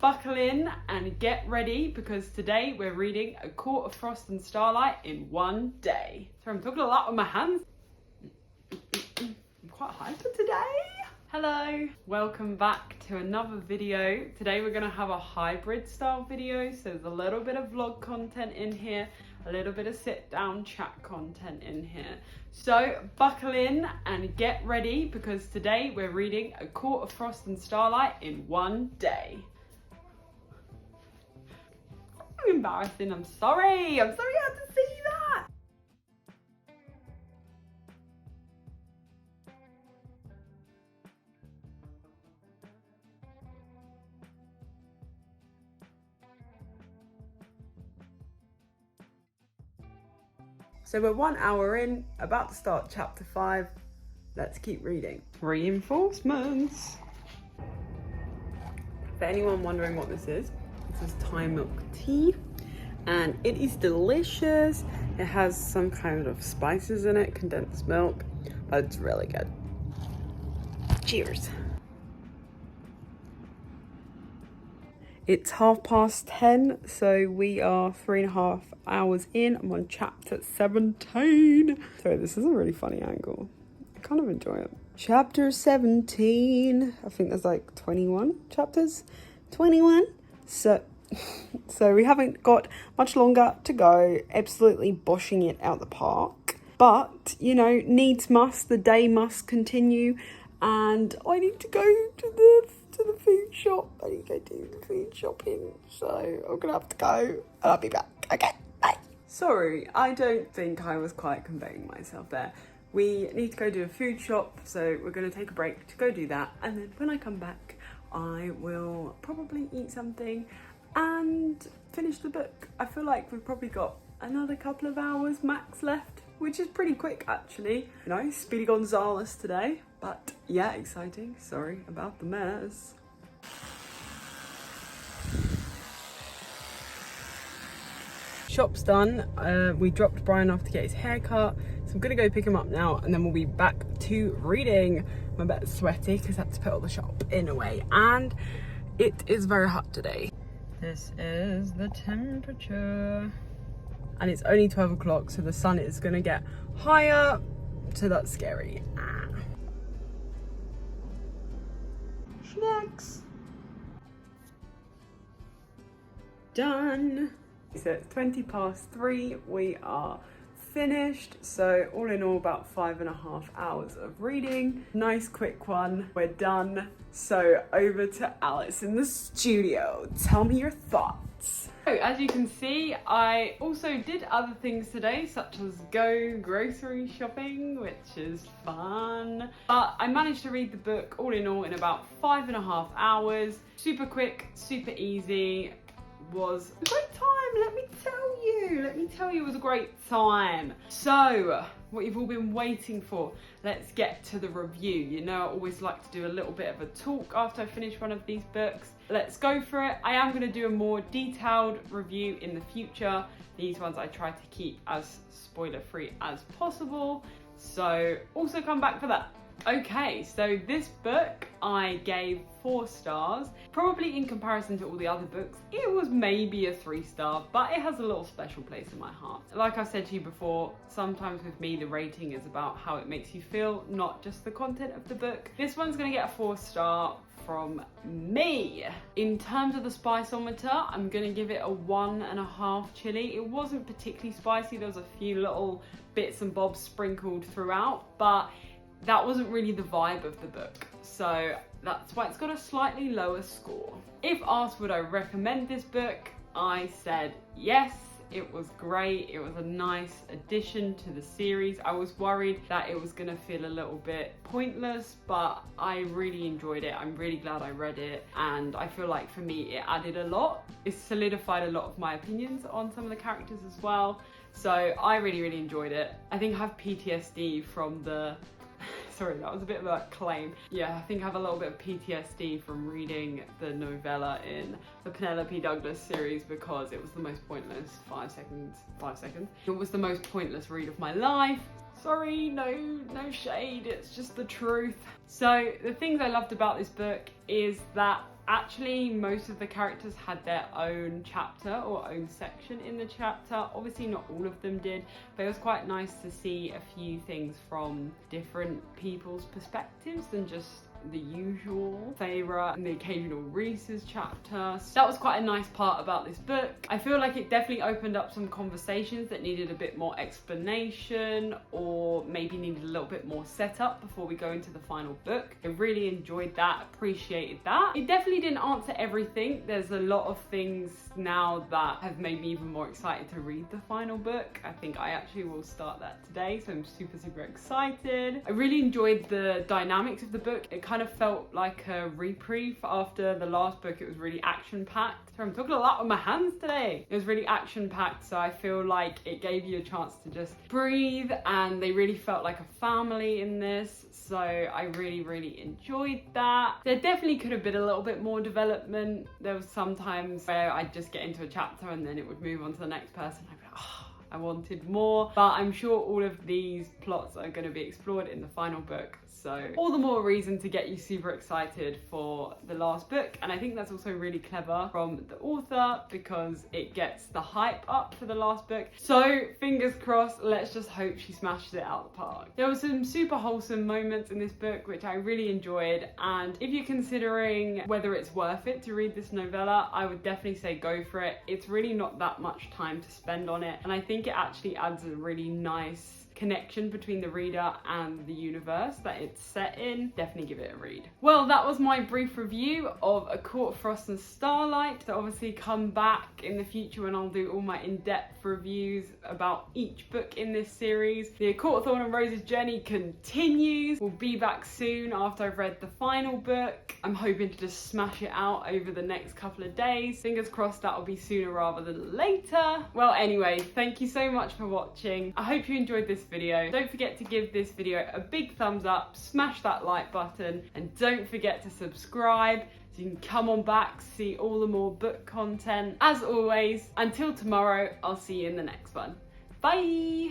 Buckle in and get ready because today we're reading A Court of Frost and Starlight in one day. So I'm talking a lot with my hands. I'm quite hyper today. Hello, welcome back to another video. Today we're going to have a hybrid style video, so there's a little bit of vlog content in here, a little bit of sit down chat content in here. So buckle in and get ready because today we're reading A Court of Frost and Starlight in one day. Embarrassing, I'm sorry you had to see that. So we're 1 hour in, about to start chapter 5. Let's keep reading. Reinforcements. For anyone wondering what this is Thai milk tea, and it is delicious. It has some kind of spices in it, condensed milk, but it's really good. Cheers. It's 10:30, so we are 3.5 hours in. I'm on chapter 17. Sorry, this is a really funny angle. I kind of enjoy it. Chapter 17. I think there's like 21 chapters. 21. So we haven't got much longer to go. Absolutely boshing it out the park. But, you know, needs must. The day must continue. And I need to go to the food shop. I need to go do the food shopping. So I'm going to have to go and I'll be back. Okay, bye. Sorry, I don't think I was quite conveying myself there. We need to go do a food shop. So we're going to take a break to go do that. And then when I come back, I will probably eat something and finish the book. I feel like we've probably got another couple of hours max left, which is pretty quick actually. Nice, Speedy Gonzales today, but yeah, exciting. Sorry about the mess. Shop's done. We dropped Brian off to get his hair cut, so I'm gonna go pick him up now and then we'll be back to reading. I'm a bit sweaty because I had to put all the shop in a way, and it is very hot today. This is the temperature. And it's only 12 o'clock, so the sun is gonna get higher, so that's scary. Snacks. Done. So it's 3:20. We are finished. So all in all, about 5.5 hours of reading. Nice quick one. We're done. So over to Alice in the studio. Tell me your thoughts. So as you can see, I also did other things today, such as go grocery shopping, which is fun. But I managed to read the book all in all in about 5.5 hours. Super quick, super easy. Was a great time, let me tell you it was a great time. So what you've all been waiting for, let's get to the review. You know I always like to do a little bit of a talk after I finish one of these books. Let's go for it. I am going to do a more detailed review in the future. These ones I try to keep as spoiler free as possible, so also come back for that. Okay, so this book I gave 4 stars. Probably in comparison to all the other books, it was maybe a 3-star, but it has a little special place in my heart. Like I said to you before, sometimes with me the rating is about how it makes you feel, not just the content of the book. This one's gonna get a 4-star from me. In terms of the spiceometer, I'm gonna give it a 1.5 chili. It wasn't particularly spicy, there was a few little bits and bobs sprinkled throughout, but that wasn't really the vibe of the book, so that's why it's got a slightly lower score. If asked would I recommend this book, I said yes. It was great. It was a nice addition to the series. I was worried that it was gonna feel a little bit pointless, but I really enjoyed it. I'm really glad I read it, and I feel like for me it added a lot. It solidified a lot of my opinions on some of the characters as well, so I really enjoyed it. I think I have PTSD from the sorry, that was a bit of a claim. Yeah, I think I have a little bit of PTSD from reading the novella in the Penelope Douglas series because it was the most pointless 5 seconds. It was the most pointless read of my life. Sorry, no shade, it's just the truth. So the things I loved about this book is that Actually, most of the characters had their own chapter or own section in the chapter. Obviously not all of them did, but it was quite nice to see a few things from different people's perspectives than just the usual Feyre and the occasional Reese's chapter. So that was quite a nice part about this book. I feel like it definitely opened up some conversations that needed a bit more explanation or maybe needed a little bit more setup before we go into the final book. I really enjoyed that, appreciated that. It definitely didn't answer everything. There's a lot of things now that have made me even more excited to read the final book. I think I actually will start that today, so I'm super excited. I really enjoyed the dynamics of the book. It kind of felt like a reprieve after the last book. It was really action-packed. So I'm talking a lot with my hands today. It was really action-packed, so I feel like it gave you a chance to just breathe, and they really felt like a family in this. So I really enjoyed that. There definitely could have been a little bit more development. There was some times where I'd just get into a chapter and then it would move on to the next person. I'd be like, oh, I wanted more, but I'm sure all of these plots are going to be explored in the final book. So all the more reason to get you super excited for the last book. And I think that's also really clever from the author because it gets the hype up for the last book. So fingers crossed, let's just hope she smashes it out the park. There were some super wholesome moments in this book which I really enjoyed, and if you're considering whether it's worth it to read this novella, I would definitely say go for it. It's really not that much time to spend on it, and I think it actually adds a really nice connection between the reader and the universe that it's set in. Definitely give it a read. Well, that was my brief review of A Court of Frost and Starlight. So obviously come back in the future when I'll do all my in-depth reviews about each book in this series. The A Court of Thorn and Rose's journey continues. We'll be back soon after I've read the final book. I'm hoping to just smash it out over the next couple of days. Fingers crossed that'll be sooner rather than later. Well, anyway, thank you so much for watching. I hope you enjoyed this video. Don't forget to give this video a big thumbs up, smash that like button, and don't forget to subscribe so you can come on back, see all the more book content. As always, until tomorrow, I'll see you in the next one. Bye!